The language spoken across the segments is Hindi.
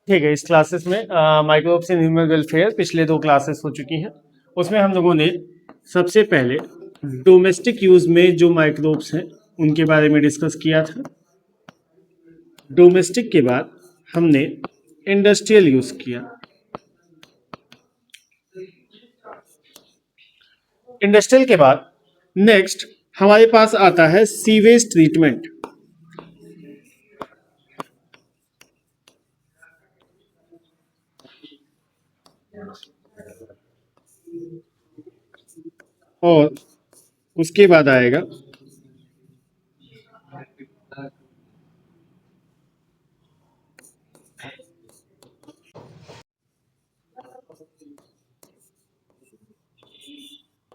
ठीक है, इस क्लासेस में माइक्रोब्स इन ह्यूमन वेलफेयर पिछले 2 क्लासेस हो चुकी हैं। उसमें हम लोगों ने सबसे पहले डोमेस्टिक यूज में जो माइक्रोब्स हैं उनके बारे में डिस्कस किया था। डोमेस्टिक के बाद हमने इंडस्ट्रियल यूज किया। इंडस्ट्रियल के बाद नेक्स्ट हमारे पास आता है सीवेज ट्रीटमेंट। और उसके बाद आएगा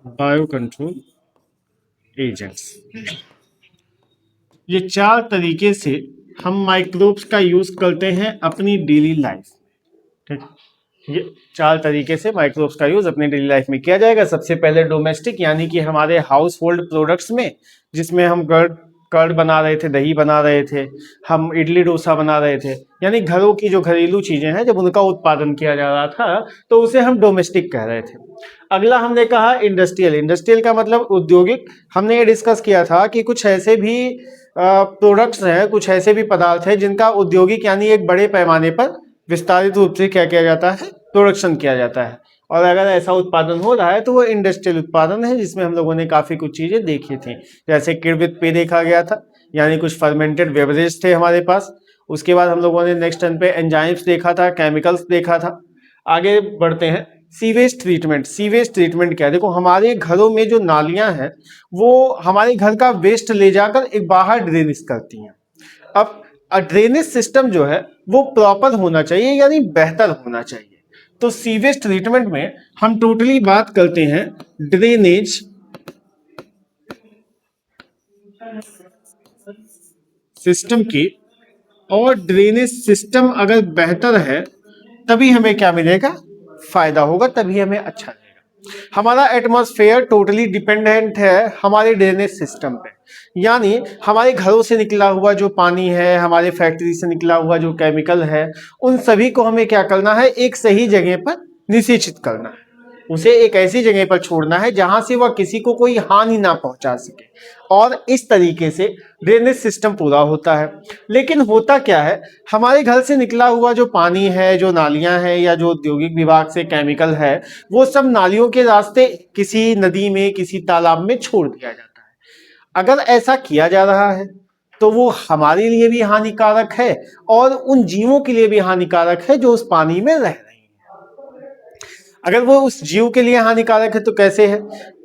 बायो कंट्रोल एजेंट्स। ये 4 तरीके से हम माइक्रोब्स का यूज करते हैं अपनी डेली लाइफ। ठीक, ये 4 तरीके से माइक्रोब्स का यूज अपनी डेली लाइफ में किया जाएगा। सबसे पहले डोमेस्टिक, यानी कि हमारे हाउस होल्ड प्रोडक्ट्स में, जिसमें हम कर्ड कर्ड बना रहे थे, दही बना रहे थे, हम इडली डोसा बना रहे थे, यानी घरों की जो घरेलू चीजें हैं जब उनका उत्पादन किया जा रहा था तो उसे हम डोमेस्टिक कह रहे थे। अगला हमने कहा इंडस्ट्रियल। इंडस्ट्रियल का मतलब औद्योगिक। हमने ये डिस्कस किया था कि कुछ ऐसे भी प्रोडक्ट्स हैं, कुछ ऐसे भी पदार्थ हैं जिनका औद्योगिक यानी एक बड़े पैमाने पर विस्तारित रूप से क्या किया जाता है, प्रोडक्शन किया जाता है। और अगर ऐसा उत्पादन हो रहा है तो वो इंडस्ट्रियल उत्पादन है, जिसमें हम लोगों ने काफी कुछ चीजें देखी थी। जैसे किड विद पे देखा गया था, यानी कुछ फर्मेंटेड बेवरेज थे हमारे पास। उसके बाद हम लोगों ने नेक्स्ट टर्न पे एंजाइम्स देखा था, केमिकल्स देखा था। आगे बढ़ते हैं, सीवेज ट्रीटमेंट। सीवेज ट्रीटमेंट क्या है? देखो, हमारे घरों में जो नालियां हैं वो हमारे घर का वेस्ट ले जाकर एक बाहर ड्रेनेज करती हैं। अब ड्रेनेज सिस्टम जो है वो प्रॉपर होना चाहिए, यानी बेहतर होना चाहिए। तो सीवेज ट्रीटमेंट में हम टोटली बात करते हैं ड्रेनेज सिस्टम की। और ड्रेनेज सिस्टम अगर बेहतर है तभी हमें क्या मिलेगा, फायदा होगा, तभी हमें अच्छा लगेगा। हमारा एटमॉस्फेयर टोटली डिपेंडेंट है हमारे ड्रेनेज सिस्टम पे। यानी हमारे घरों से निकला हुआ जो पानी है, हमारे फैक्ट्री से निकला हुआ जो केमिकल है, उन सभी को हमें क्या करना है, एक सही जगह पर निषेचित करना है। उसे एक ऐसी जगह पर छोड़ना है जहां से वह किसी को कोई हानि ना पहुंचा सके। और इस तरीके से ड्रेनेज सिस्टम पूरा होता है। लेकिन होता क्या है, हमारे घर से निकला हुआ जो पानी है, जो नालियां हैं, या जो औद्योगिक विभाग से केमिकल है, वो सब नालियों के रास्ते किसी नदी में, किसी तालाब में छोड़ दिया जाता है। अगर ऐसा किया जा रहा है तो वो हमारे लिए भी हानिकारक है और उन जीवों के लिए भी हानिकारक है जो उस पानी में रह रहे हैं। अगर वो उस जीव के लिए हानिकारक है तो कैसे है,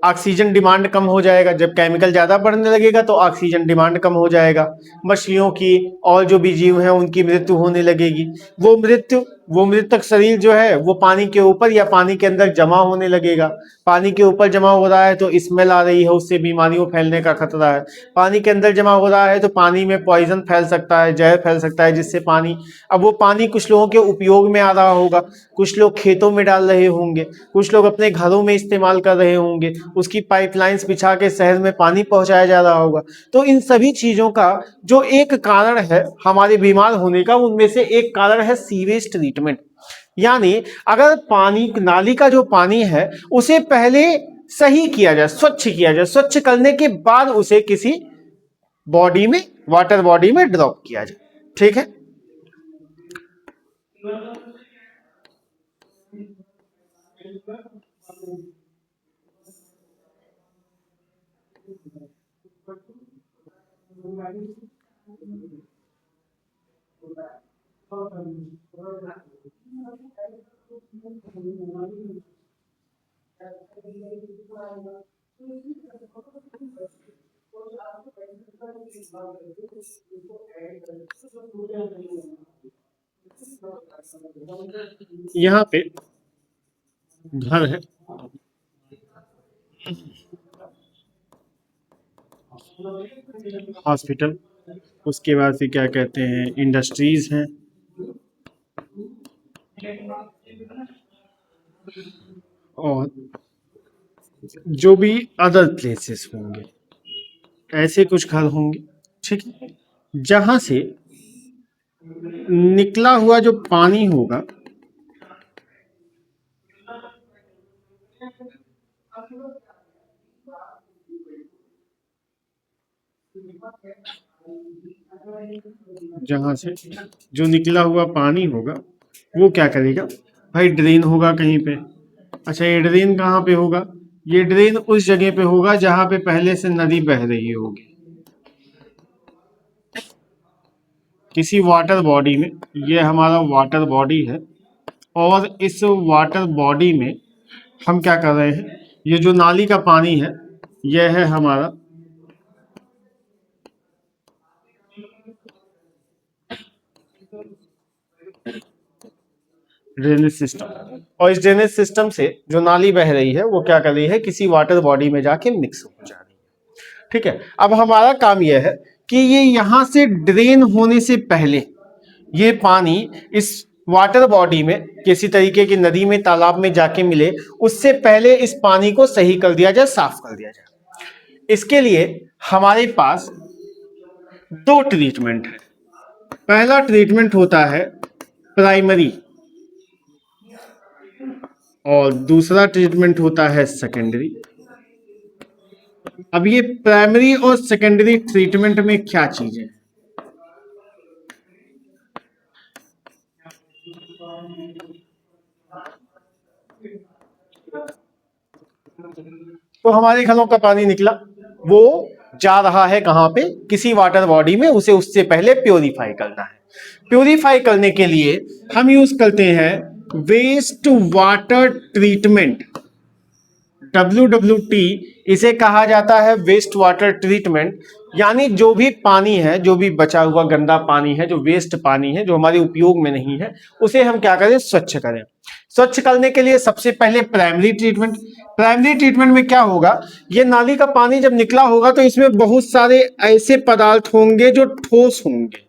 ऑक्सीजन डिमांड कम हो जाएगा। जब केमिकल ज्यादा बढ़ने लगेगा तो ऑक्सीजन डिमांड कम हो जाएगा, मछलियों की और जो भी जीव हैं उनकी मृत्यु होने लगेगी। वो मृतक शरीर जो है वो पानी के ऊपर या पानी के अंदर जमा होने लगेगा। पानी के ऊपर जमा हो रहा है तो स्मेल आ रही है, उससे बीमारियों फैलने का खतरा है। पानी के अंदर जमा हो रहा है तो पानी में पॉइजन फैल सकता है, जहर फैल सकता है, जिससे पानी, अब वो पानी कुछ लोगों के उपयोग में आ रहा होगा, कुछ लोग खेतों में डाल रहे होंगे, कुछ लोग अपने घरों में इस्तेमाल कर रहे होंगे, उसकी पाइपलाइंस बिछा के शहर में पानी पहुंचाया जा रहा होगा। तो इन सभी चीजों का जो एक कारण है हमारे बीमार होने का, उनमें से एक कारण है सीवेज ट्रीटमेंट। यानी अगर पानी, नाली का जो पानी है उसे पहले सही किया जाए, स्वच्छ किया जाए, स्वच्छ करने के बाद उसे किसी बॉडी में, वाटर बॉडी में ड्रॉप किया जाए। ठीक है, यहाँ पे घर है, हॉस्पिटल, उसके बाद फिर क्या कहते हैं, इंडस्ट्रीज हैं, और जो भी अदर प्लेसेस होंगे, ऐसे कुछ घर होंगे। ठीक है, जहां से निकला हुआ जो पानी होगा जहां से जो निकला हुआ पानी होगा वो क्या करेगा भाई, ड्रेन होगा कहीं पे। अच्छा, ये ड्रेन कहाँ पे होगा? ये ड्रेन उस जगह पे होगा जहां पे पहले से नदी बह रही होगी, किसी वाटर बॉडी में। ये हमारा वाटर बॉडी है, और इस वाटर बॉडी में हम क्या कर रहे हैं, ये जो नाली का पानी है यह है हमारा ड्रेनेज सिस्टम। और इस ड्रेनेज सिस्टम से जो नाली बह रही है वो क्या कर रही है, किसी वाटर बॉडी में जाके मिक्स हो जा रही है। ठीक है, अब हमारा काम यह है कि ये यहां से ड्रेन होने से पहले ये पानी इस वाटर बॉडी में किसी तरीके की नदी में, तालाब में जाके मिले, उससे पहले इस पानी को सही कर दिया जाए, साफ कर दिया जाए। इसके लिए हमारे पास दो ट्रीटमेंट है। पहला ट्रीटमेंट होता है प्राइमरी, और दूसरा ट्रीटमेंट होता है सेकेंडरी। अब ये प्राइमरी और सेकेंडरी ट्रीटमेंट में क्या चीजें हैं? तो हमारे घरों का पानी निकला, वो जा रहा है कहां पे, किसी वाटर बॉडी में, उसे उससे पहले प्योरीफाई करना है। प्योरीफाई करने के लिए हम यूज करते हैं वेस्ट वाटर ट्रीटमेंट, WWT इसे कहा जाता है, वेस्ट वाटर ट्रीटमेंट। यानी जो भी पानी है, जो भी बचा हुआ गंदा पानी है, जो वेस्ट पानी है, जो हमारे उपयोग में नहीं है, उसे हम क्या करें, स्वच्छ करें। स्वच्छ करने के लिए सबसे पहले प्राइमरी ट्रीटमेंट। प्राइमरी ट्रीटमेंट में क्या होगा, ये नाली का पानी जब निकला होगा तो इसमें बहुत सारे ऐसे पदार्थ होंगे जो ठोस होंगे।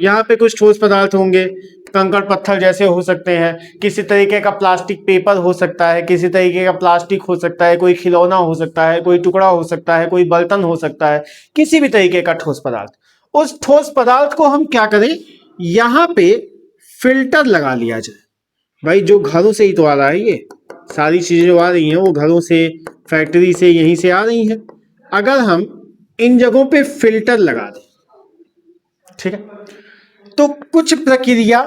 यहाँ पे कुछ ठोस पदार्थ होंगे, कंकड़ पत्थर जैसे हो सकते हैं, किसी तरीके का प्लास्टिक पेपर हो सकता है, किसी तरीके का प्लास्टिक हो सकता है, कोई खिलौना हो सकता है, कोई टुकड़ा हो सकता है, कोई बर्तन हो सकता है, किसी भी तरीके का ठोस पदार्थ। उस ठोस पदार्थ को हम क्या करें, यहाँ पे फिल्टर लगा लिया जाए। भाई जो घरों से ही तो आ रहा है, ये सारी चीजें जो आ रही हैं वो घरों से, फैक्ट्री से, यहीं से आ रही हैं। अगर हम इन जगहों पे फिल्टर लगा दें, ठीक है, तो कुछ प्रक्रिया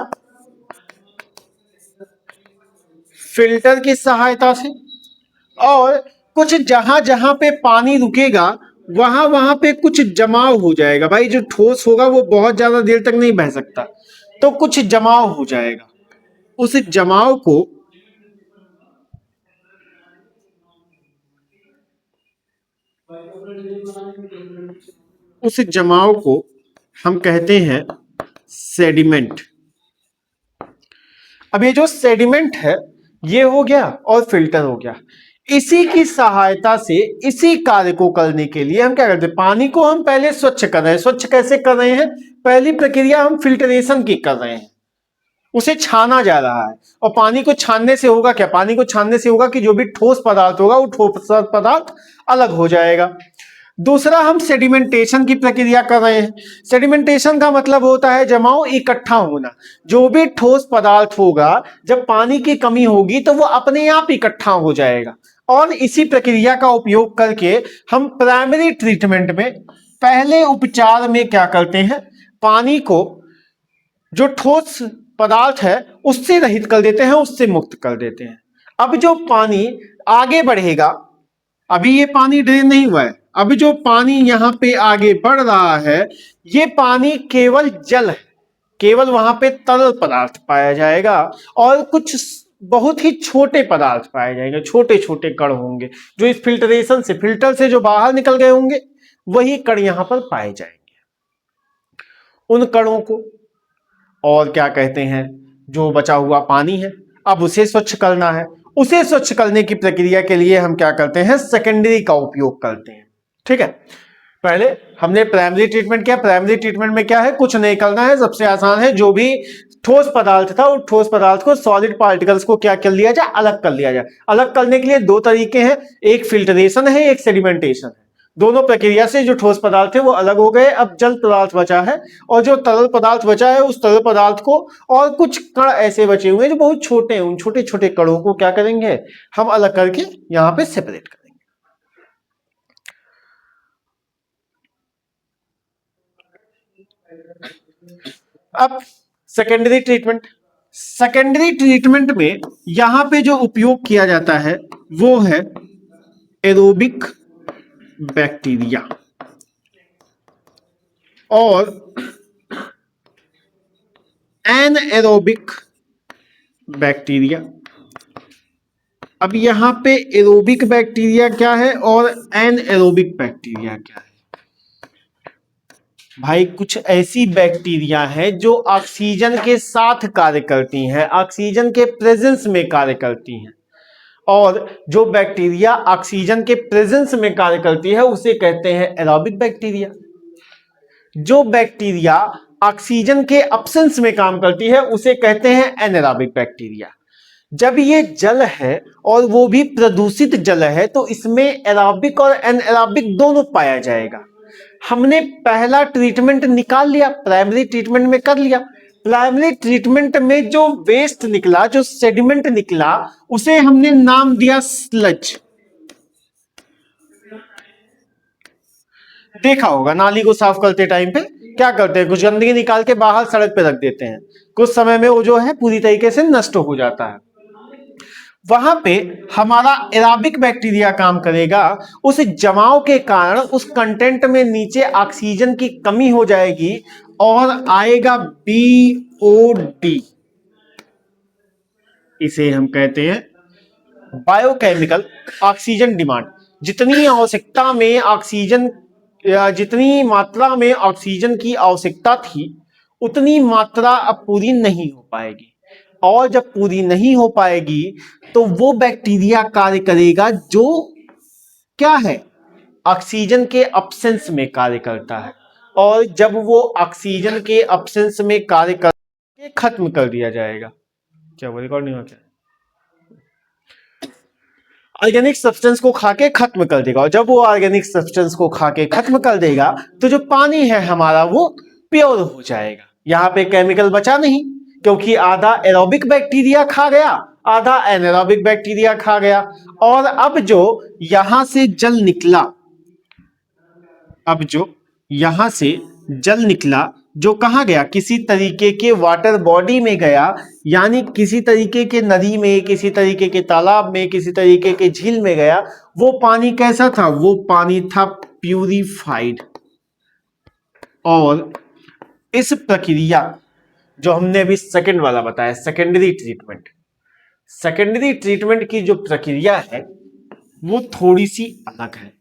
फिल्टर की सहायता से, और कुछ जहां जहां पे पानी रुकेगा वहां वहां पे कुछ जमाव हो जाएगा। भाई जो ठोस होगा वो बहुत ज्यादा देर तक नहीं बह सकता, तो कुछ जमाव हो जाएगा। उस जमाव को उस जमाव को हम कहते हैं सेडिमेंट। अब ये जो सेडिमेंट है ये हो गया और फिल्टर हो गया। इसी की सहायता से, इसी कार्य को करने के लिए हम क्या करते हैं, पानी को हम पहले स्वच्छ कर रहे हैं। स्वच्छ कैसे कर रहे हैं, पहली प्रक्रिया हम फिल्ट्रेशन की कर रहे हैं, उसे छाना जा रहा है। और पानी को छानने से होगा क्या, पानी को छानने से होगा कि जो भी ठोस पदार्थ होगा वो ठोस पदार्थ अलग हो जाएगा। दूसरा, हम सेडिमेंटेशन की प्रक्रिया कर रहे हैं। सेडिमेंटेशन का मतलब होता है जमाव, इकट्ठा होना। जो भी ठोस पदार्थ होगा, जब पानी की कमी होगी तो वो अपने आप इकट्ठा हो जाएगा। और इसी प्रक्रिया का उपयोग करके हम प्राइमरी ट्रीटमेंट में, पहले उपचार में क्या करते हैं, पानी को जो ठोस पदार्थ है उससे रहित कर देते हैं, उससे मुक्त कर देते हैं। अब जो पानी आगे बढ़ेगा, अभी ये पानी ड्रेन नहीं हुआ है, अभी जो पानी यहां पे आगे बढ़ रहा है, ये पानी केवल जल है, केवल वहां पे तरल पदार्थ पाया जाएगा, और कुछ बहुत ही छोटे पदार्थ पाए जाएंगे, छोटे छोटे कण होंगे जो इस फिल्ट्रेशन से, फिल्टर से जो बाहर निकल गए होंगे, वही कण यहां पर पाए जाएंगे। उन कणों को और क्या कहते हैं, जो बचा हुआ पानी है, अब उसे स्वच्छ करना है। उसे स्वच्छ करने की प्रक्रिया के लिए हम क्या करते हैं, सेकेंडरी का उपयोग करते हैं। ठीक है, पहले हमने प्राइमरी ट्रीटमेंट किया। प्राइमरी ट्रीटमेंट में क्या है, कुछ नहीं करना है, सबसे आसान है, जो भी ठोस पदार्थ था उस ठोस पदार्थ को, सॉलिड पार्टिकल्स को क्या कर लिया जाए, अलग कर लिया जाए। अलग करने के लिए दो तरीके हैं, एक फिल्ट्रेशन है, एक सेडिमेंटेशन है। दोनों प्रक्रिया से जो ठोस पदार्थ थे वो अलग हो गए, अब जल पदार्थ बचा है, और जो तरल पदार्थ बचा है उस तरल पदार्थ को, और कुछ कण ऐसे बचे हुए हैं जो बहुत छोटे हैं, उन छोटे छोटे कणों को क्या करेंगे हम अलग करके यहां पे सेपरेट करेंगे। अब सेकेंडरी ट्रीटमेंट, सेकेंडरी ट्रीटमेंट में यहां पे जो उपयोग किया जाता है वो है एरोबिक बैक्टीरिया और एनएरोबिक बैक्टीरिया। अब यहां पे एरोबिक बैक्टीरिया क्या है और एनएरोबिक बैक्टीरिया क्या है? भाई कुछ ऐसी बैक्टीरिया है जो ऑक्सीजन के साथ कार्य करती हैं, ऑक्सीजन के प्रेजेंस में कार्य करती हैं, और जो बैक्टीरिया ऑक्सीजन के प्रेजेंस में कार्य करती है उसे कहते हैं एरोबिक बैक्टीरिया। जो बैक्टीरिया ऑक्सीजन के एब्सेंस में काम करती है उसे कहते हैं एनारोबिक बैक्टीरिया। जब ये जल है और वो भी प्रदूषित जल है तो इसमें एरोबिक और एनारोबिक दोनों पाया जाएगा। हमने पहला ट्रीटमेंट निकाल लिया, प्राइमरी ट्रीटमेंट में कर लिया। प्राइमरी ट्रीटमेंट में जो वेस्ट निकला, जो सेडिमेंट निकला, उसे हमने नाम दिया स्लज। देखा होगा नाली को साफ करते टाइम पे क्या करते हैं, कुछ गंदगी निकाल के बाहर सड़क पे रख देते हैं, कुछ समय में वो जो है पूरी तरीके से नष्ट हो जाता है। वहां पे हमारा एरोबिक बैक्टीरिया काम करेगा, उस जमाव के कारण उस कंटेंट में नीचे ऑक्सीजन की कमी हो जाएगी और आएगा बीओडी। इसे हम कहते हैं बायोकेमिकल ऑक्सीजन डिमांड। जितनी आवश्यकता में ऑक्सीजन, जितनी मात्रा में ऑक्सीजन की आवश्यकता थी उतनी मात्रा अब पूरी नहीं हो पाएगी, और जब पूरी नहीं हो पाएगी तो वो बैक्टीरिया कार्य करेगा जो क्या है, ऑक्सीजन के एब्सेंस में कार्य करता है, और जब वो ऑक्सीजन के एब्सेंस में कार्य करके खत्म कर दिया जाएगा। क्या वो रिकॉर्ड नहीं हो, क्या ऑर्गेनिक सब्सटेंस को खाके खत्म कर देगा, और जब वो ऑर्गेनिक सब्सटेंस को खाके खत्म कर देगा तो जो पानी है हमारा वो प्योर हो जाएगा। यहां पे केमिकल बचा नहीं, क्योंकि आधा एरोबिक बैक्टीरिया खा गया, आधा एनारोबिक बैक्टीरिया खा गया। और अब जो यहां से जल निकला, अब जो यहां से जल निकला जो कहां गया, किसी तरीके के वाटर बॉडी में गया, यानी किसी तरीके के नदी में, किसी तरीके के तालाब में, किसी तरीके के झील में गया। वो पानी कैसा था, वो पानी था प्यूरिफाइड। और इस प्रक्रिया जो हमने अभी सेकंड वाला बताया, सेकेंडरी ट्रीटमेंट, सेकेंडरी ट्रीटमेंट की जो प्रक्रिया है वो थोड़ी सी अलग है,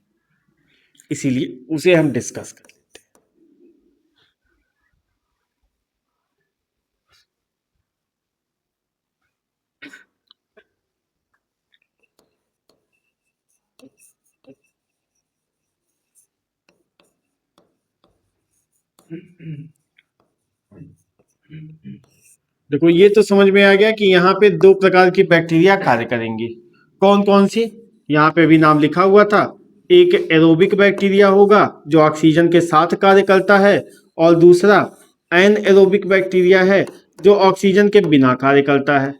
इसीलिए उसे हम डिस्कस कर लेते हैं। देखो ये तो समझ में आ गया कि यहाँ पे दो प्रकार की बैक्टीरिया कार्य करेंगी। कौन कौन सी, यहाँ पे भी नाम लिखा हुआ था। एक एरोबिक बैक्टीरिया होगा जो ऑक्सीजन के साथ कार्य करता है, और दूसरा एनएरोबिक बैक्टीरिया है जो ऑक्सीजन के बिना कार्य करता है।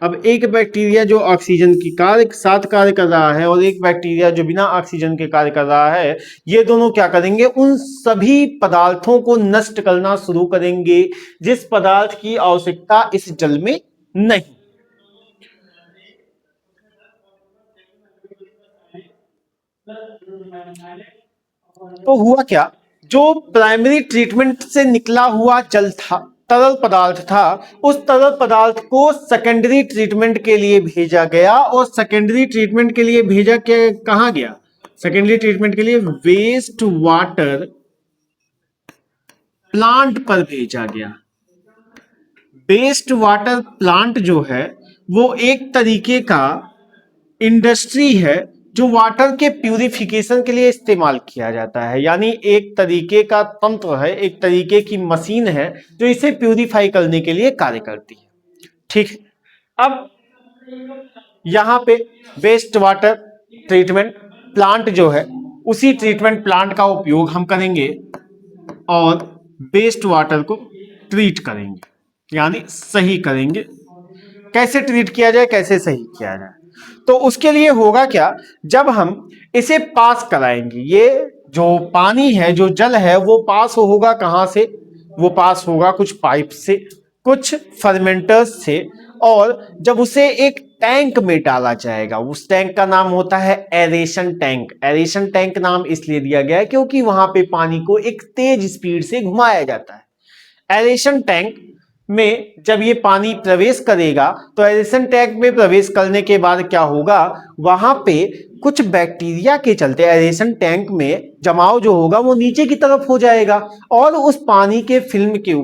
अब एक बैक्टीरिया जो ऑक्सीजन की साथ कार्य कर रहा है और एक बैक्टीरिया जो बिना ऑक्सीजन के कार्य कर रहा है, ये दोनों क्या करेंगे, उन सभी पदार्थों को नष्ट करना शुरू करेंगे जिस पदार्थ की आवश्यकता इस जल में नहीं। तो हुआ क्या, जो प्राइमरी ट्रीटमेंट से निकला हुआ जल था, तरल पदार्थ था, उस तरल पदार्थ को सेकेंडरी ट्रीटमेंट के लिए भेजा गया, और सेकेंडरी ट्रीटमेंट के लिए भेजा के कहां गया, सेकेंडरी ट्रीटमेंट के लिए वेस्ट वाटर प्लांट पर भेजा गया। वेस्ट वाटर प्लांट जो है वो एक तरीके का इंडस्ट्री है जो वाटर के प्यूरिफिकेशन के लिए इस्तेमाल किया जाता है, यानी एक तरीके का तंत्र है, एक तरीके की मशीन है जो इसे प्यूरिफाई करने के लिए कार्य करती है। ठीक है, अब यहां पे वेस्ट वाटर ट्रीटमेंट प्लांट जो है उसी ट्रीटमेंट प्लांट का उपयोग हम करेंगे और वेस्ट वाटर को ट्रीट करेंगे, यानी सही करेंगे। कैसे ट्रीट किया जाए, कैसे सही किया जाए, तो उसके लिए होगा क्या, जब हम इसे पास कराएंगे, ये जो पानी है, जो जल है, वो पास होगा कहां से, वो पास होगा कुछ पाइप से, कुछ फर्मेंटर्स से, और जब उसे एक टैंक में डाला जाएगा, उस टैंक का नाम होता है एरेशन टैंक। एरेशन टैंक नाम इसलिए दिया गया है क्योंकि वहां पे पानी को एक तेज स्पीड से घुमाया जाता है। एरेशन टैंक में जब ये पानी प्रवेश करेगा, तो एरेशन टैंक में प्रवेश करने के बाद क्या होगा, वहां पे कुछ बैक्टीरिया के चलते एरेशन टैंक में जमाव जो होगा वो नीचे की तरफ हो जाएगा, और उस पानी के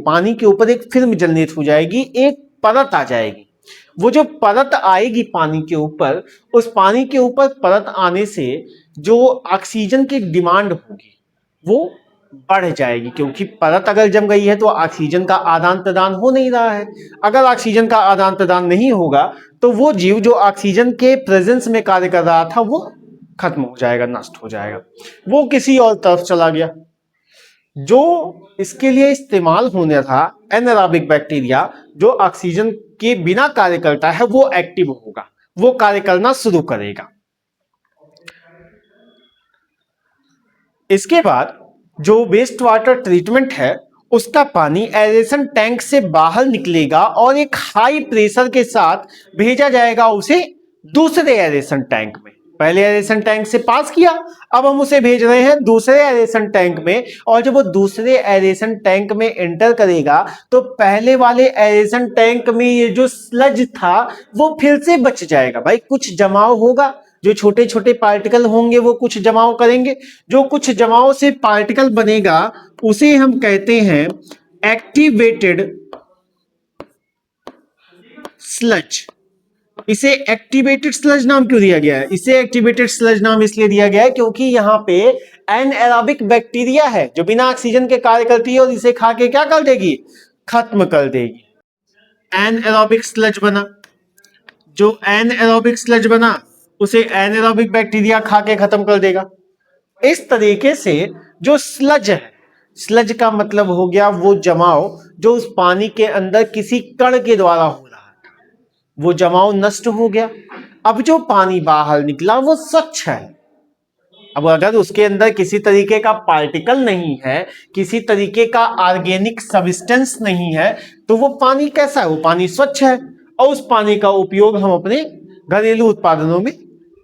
पानी के ऊपर एक फिल्म जनरेट हो जाएगी, एक परत आ जाएगी। वो जो परत आएगी पानी के ऊपर, उस पानी के ऊपर परत आने से जो ऑक्सीजन की डिमांड होगी वो बढ़ जाएगी, क्योंकि परत अगर जम गई है तो ऑक्सीजन का आदान प्रदान हो नहीं रहा है। अगर ऑक्सीजन का आदान प्रदान नहीं होगा तो वो जीव जो ऑक्सीजन के प्रेजेंस में कार्य कर रहा था वो खत्म हो जाएगा, नष्ट हो जाएगा, वो किसी और तरफ चला गया। जो इसके लिए इस्तेमाल होने था एनारोबिक बैक्टीरिया, जो ऑक्सीजन के बिना कार्य करता है, वो एक्टिव होगा, वो कार्य करना शुरू करेगा। इसके बाद जो वेस्ट वाटर ट्रीटमेंट है, उसका पानी एरेशन टैंक से बाहर निकलेगा और एक हाई प्रेशर के साथ भेजा जाएगा उसे दूसरे एरेशन टैंक में। पहले एरेशन टैंक से पास किया, अब हम उसे भेज रहे हैं दूसरे एरेशन टैंक में, और जब वो दूसरे एरेशन टैंक में एंटर करेगा तो पहले वाले एरेशन टैंक में ये जो स्लज था वो फिर से बच जाएगा। भाई कुछ जमाव होगा, जो छोटे छोटे पार्टिकल होंगे वो कुछ जमाव करेंगे, जो कुछ जमाव से पार्टिकल बनेगा उसे हम कहते हैं एक्टिवेटेड स्लज। इसे एक्टिवेटेड स्लज नाम क्यों दिया गया है, इसे एक्टिवेटेड स्लज नाम इसलिए दिया गया है क्योंकि यहाँ पे एनारोबिक बैक्टीरिया है जो बिना ऑक्सीजन के कार्य करती है, और इसे खा के क्या कर देगी, खत्म कर देगी। एनारोबिक स्लज बना, जो एनारोबिक स्लज बना उसे एनारोबिक बैक्टीरिया खा के खत्म कर देगा। इस तरीके से जो स्लज है, स्लज का मतलब हो गया वो जमाव जो उस पानी के अंदर किसी कण के द्वारा हो रहा है, वो जमाव नष्ट हो गया। अब जो पानी बाहर निकला वो स्वच्छ है। अब अगर उसके अंदर किसी तरीके का पार्टिकल नहीं है, किसी तरीके का ऑर्गेनिक सब्सटेंस नहीं है, तो वो पानी कैसा है, वो पानी स्वच्छ है, और उस पानी का उपयोग हम अपने घरेलू उत्पादनों में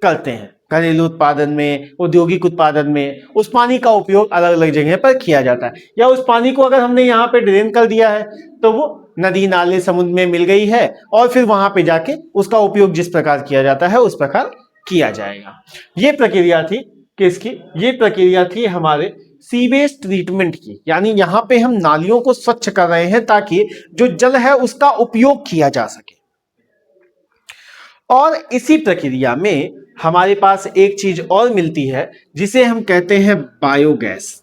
करते हैं। घरेलू उत्पादन में, औद्योगिक उत्पादन में उस पानी का उपयोग अलग अलग जगह पर किया जाता है। या उस पानी को अगर हमने यहाँ पे ड्रेन कर दिया है तो वो नदी नाले समुद्र में मिल गई है, और फिर वहां पे जाके उसका उपयोग जिस प्रकार किया जाता है उस प्रकार किया जाएगा। ये प्रक्रिया थी किसकी, ये प्रक्रिया थी हमारे सीवेज ट्रीटमेंट की, यानी यहाँ पे हम नालियों को स्वच्छ कर रहे हैं ताकि जो जल है उसका उपयोग किया जा सके। और इसी प्रक्रिया में हमारे पास एक चीज और मिलती है जिसे हम कहते हैं बायोगैस।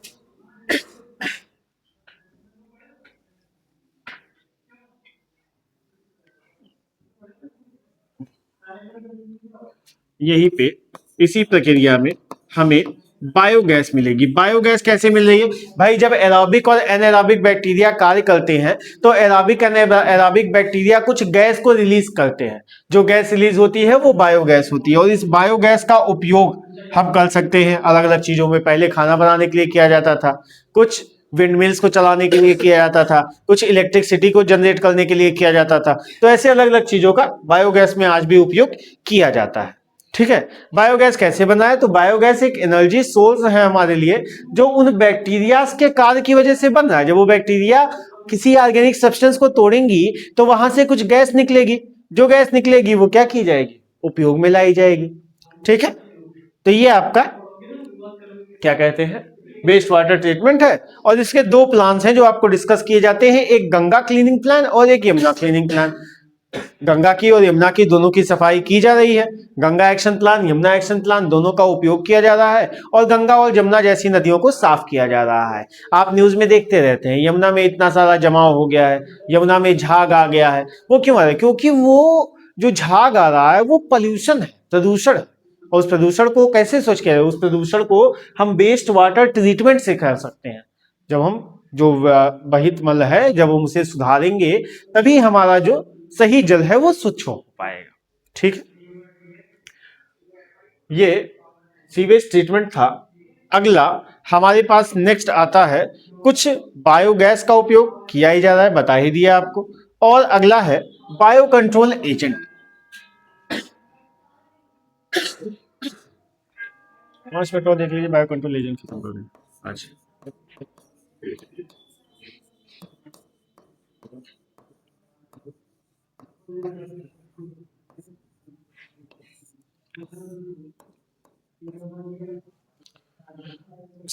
यहीं पे इसी प्रक्रिया में हमें बायोगैस मिलेगी। बायोगैस कैसे मिल रही है भाई, जब एरोबिक और एनारोबिक बैक्टीरिया कार्य करते हैं तो एरोबिक एनारोबिक बैक्टीरिया कुछ गैस को रिलीज करते हैं, जो गैस रिलीज होती है वो बायोगैस होती है। और इस बायोगैस का उपयोग हम कर सकते हैं अलग अलग चीजों में। पहले खाना बनाने के लिए किया जाता था, कुछ विंडमिल्स को चलाने के लिए किया जाता था, कुछ इलेक्ट्रिसिटी को जनरेट करने के लिए किया जाता था। तो ऐसे अलग अलग चीजों का बायोगैस में आज भी उपयोग किया जाता है। ठीक है, बायोगैस कैसे बना है, तो बायोगैस एक एनर्जी सोर्स है हमारे लिए जो उन बैक्टीरिया के कार्य की वजह से बन रहा है। जब वो बैक्टीरिया किसी ऑर्गेनिक सब्सटेंस को तोड़ेंगी तो वहां से कुछ गैस निकलेगी, जो गैस निकलेगी वो क्या की जाएगी, उपयोग में लाई जाएगी। ठीक है, तो ये आपका क्या कहते हैं वेस्ट वाटर ट्रीटमेंट है। और इसके दो प्लान्स हैं जो आपको डिस्कस किए जाते हैं, एक गंगा क्लीनिंग प्लान और एक यमुना क्लीनिंग प्लान। गंगा की और यमुना की दोनों की सफाई की जा रही है। Ganga action plan, Yamuna action plan दोनों का उपयोग किया जा रहा है, और गंगा और यमुना जैसी नदियों को साफ किया जा रहा है। आप न्यूज में देखते रहते हैं यमुना में इतना सारा जमाव हो गया है, यमुना में झाग आ गया है। वो क्यों आ रहा है, क्योंकि वो जो झाग आ रहा है वो पॉल्यूशन है, प्रदूषण है। और उस प्रदूषण को कैसे स्वच्छ किया जाए, उस प्रदूषण को हम वेस्ट वाटर ट्रीटमेंट से कर सकते हैं। जब हम जो बहित मल है जब हम उसे सुधारेंगे तभी हमारा जो सही जल है वो स्वच्छ हो पाएगा। ठीक है, ये सीवेज ट्रीटमेंट था। अगला हमारे पास नेक्स्ट आता है, कुछ बायोगैस का उपयोग किया ही जा रहा है, बता ही दिया आपको। और अगला है बायो कंट्रोल एजेंट। 5 मिनट और देख लीजिए, बायो कंट्रोल एजेंट खत्म कर दें आज।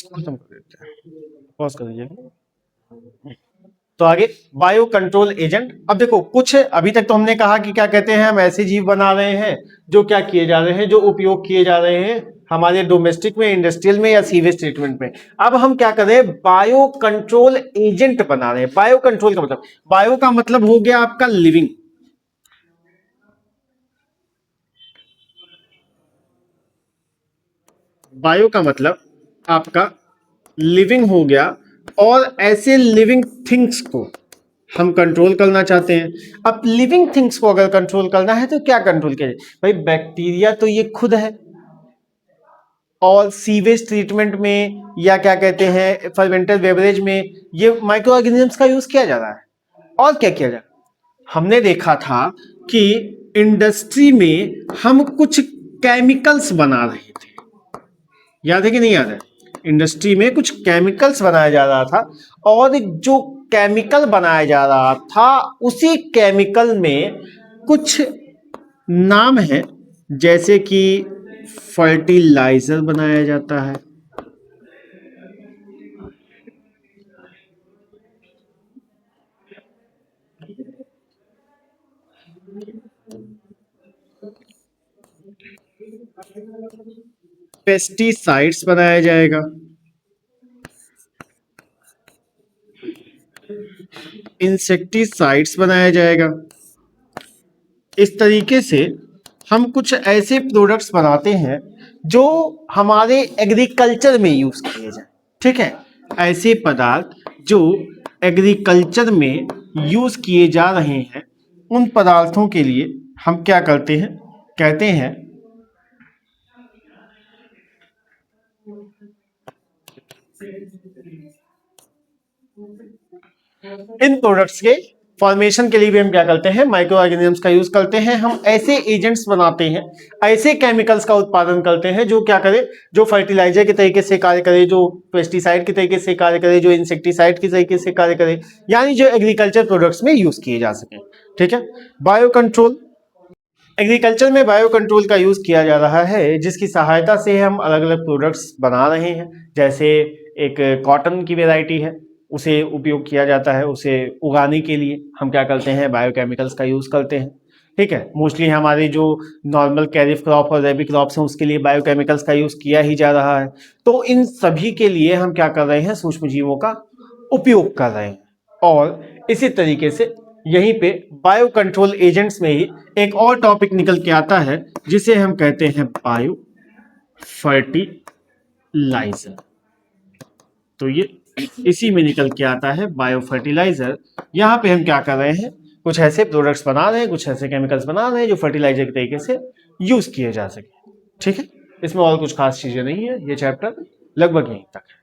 खत्म कर देते हैं, पॉज कर दीजिए। तो आगे बायो कंट्रोल एजेंट। अब देखो कुछ अभी तक तो हमने कहा कि क्या कहते हैं, हम ऐसे जीव बना रहे हैं जो क्या किए जा रहे हैं, जो उपयोग किए जा रहे हैं हमारे डोमेस्टिक में, इंडस्ट्रियल में या सीवेज ट्रीटमेंट में। अब हम क्या कर रहे हैं, बायो कंट्रोल एजेंट बना रहे हैं। बायो कंट्रोल का मतलब, बायो का मतलब हो गया आपका लिविंग, बायो का मतलब आपका लिविंग हो गया। और ऐसे लिविंग थिंग्स को हम कंट्रोल करना चाहते हैं। अब लिविंग थिंग्स को अगर कंट्रोल करना है तो क्या कंट्रोल किया जाए, भाई बैक्टीरिया तो ये खुद है, और सीवेज ट्रीटमेंट में या क्या कहते हैं फर्मेंटेड बेवरेज में ये माइक्रो ऑर्गेनिजम्स का यूज किया जा रहा है। और क्या किया जाए, हमने देखा था कि इंडस्ट्री में हम कुछ केमिकल्स बना रहे थे, याद है कि नहीं याद है, इंडस्ट्री में कुछ केमिकल्स बनाया जा रहा था। और जो केमिकल बनाया जा रहा था उसी केमिकल में कुछ नाम है, जैसे कि फर्टिलाइजर बनाया जाता है, पेस्टिसाइड्स बनाया जाएगा, इंसेक्टिसाइड्स बनाया जाएगा। इस तरीके से हम कुछ ऐसे प्रोडक्ट्स बनाते हैं जो हमारे एग्रीकल्चर में यूज किए जाए। ठीक है, ऐसे पदार्थ जो एग्रीकल्चर में यूज किए जा रहे हैं उन पदार्थों के लिए हम क्या करते हैं, कहते हैं इन प्रोडक्ट्स के फॉर्मेशन के लिए भी हम क्या करते हैं, माइक्रो ऑर्गेनिजम्स का यूज करते हैं। हम ऐसे एजेंट्स बनाते हैं, ऐसे केमिकल्स का उत्पादन करते हैं जो क्या करे, जो फर्टिलाइजर के तरीके से कार्य करे, जो पेस्टिसाइड के तरीके से कार्य करे, जो इंसेक्टिसाइड के तरीके से कार्य करे, यानी जो एग्रीकल्चर प्रोडक्ट्स में यूज किए जा सके। ठीक है, बायो कंट्रोल, एग्रीकल्चर में बायो कंट्रोल का यूज किया जा रहा है जिसकी सहायता से हम अलग अलग प्रोडक्ट्स बना रहे हैं। जैसे एक कॉटन की वेराइटी है, उसे उपयोग किया जाता है, उसे उगाने के लिए हम क्या करते हैं, बायोकेमिकल्स का यूज करते हैं। ठीक है, मोस्टली हमारी जो नॉर्मल कैरिफ क्रॉप और रैबी क्रॉप्स हैं उसके लिए बायोकेमिकल्स का यूज किया ही जा रहा है। तो इन सभी के लिए हम क्या कर रहे हैं, सूक्ष्म जीवों का उपयोग कर रहे हैं। और इसी तरीके से यहीं पे बायो कंट्रोल एजेंट्स में ही एक और टॉपिक निकल के आता है जिसे हम कहते हैं बायो फर्टिलाइजर। तो ये इसी में निकल के आता है बायो फर्टिलाइजर। यहां पे हम क्या कर रहे हैं, कुछ ऐसे प्रोडक्ट्स बना रहे हैं, कुछ ऐसे केमिकल्स बना रहे हैं जो फर्टिलाइजर के तरीके से यूज किए जा सके। ठीक है, इसमें और कुछ खास चीजें नहीं है, ये चैप्टर लगभग यहीं तक है।